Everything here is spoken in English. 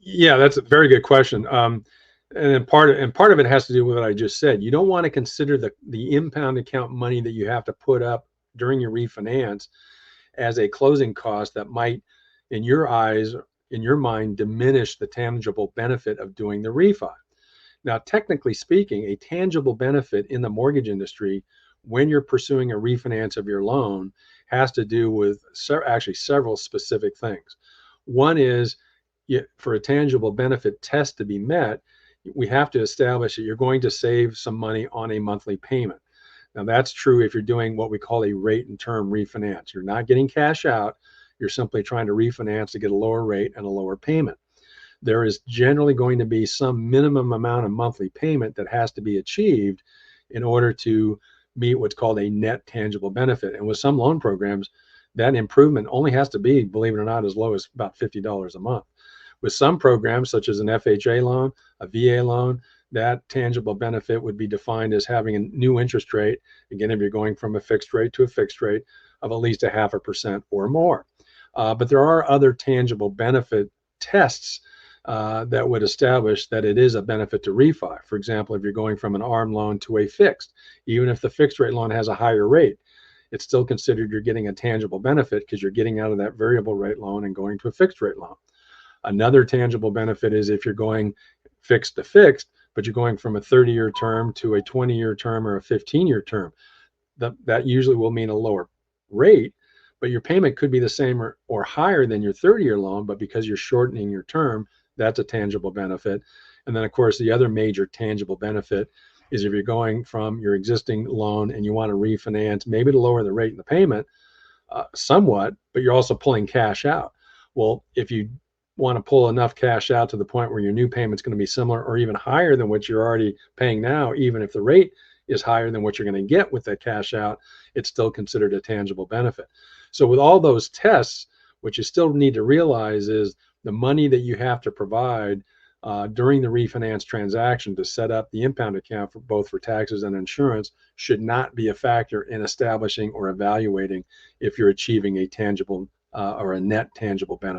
Yeah, that's a very good question. And then part of it has to do with what I just said. You don't want to consider the impound account money that you have to put up during your refinance as a closing cost that might, in your eyes, in your mind, diminish the tangible benefit of doing the refi. Now, technically speaking, a tangible benefit in the mortgage industry when you're pursuing a refinance of your loan has to do with actually several specific things. One is, for a tangible benefit test to be met, we have to establish that you're going to save some money on a monthly payment. Now, that's true if you're doing what we call a rate and term refinance. You're not getting cash out. You're simply trying to refinance to get a lower rate and a lower payment. There is generally going to be some minimum amount of monthly payment that has to be achieved in order to meet what's called a net tangible benefit. And with some loan programs, that improvement only has to be, believe it or not, as low as about $50 a month. With some programs, such as an FHA loan, a VA loan, that tangible benefit would be defined as having a new interest rate, again, if you're going from a fixed rate to a fixed rate, of at least 0.5% or more. But there are other tangible benefit tests that would establish that it is a benefit to refi. For example, if you're going from an ARM loan to a fixed, even if the fixed rate loan has a higher rate, it's still considered you're getting a tangible benefit because you're getting out of that variable rate loan and going to a fixed rate loan. Another tangible benefit is if you're going fixed to fixed, but you're going from a 30-year term to a 20-year term or a 15-year term. That usually will mean a lower rate, but your payment could be the same or higher than your 30-year loan, but because you're shortening your term, that's a tangible benefit. And then, of course, the other major tangible benefit is if you're going from your existing loan and you want to refinance, maybe to lower the rate and the payment somewhat, but you're also pulling cash out. Well, if you want to pull enough cash out to the point where your new payment's going to be similar or even higher than what you're already paying now, even if the rate is higher than what you're going to get with that cash out, it's still considered a tangible benefit. So with all those tests, what you still need to realize is the money that you have to provide during the refinance transaction to set up the impound account for both for taxes and insurance should not be a factor in establishing or evaluating if you're achieving a tangible or a net tangible benefit.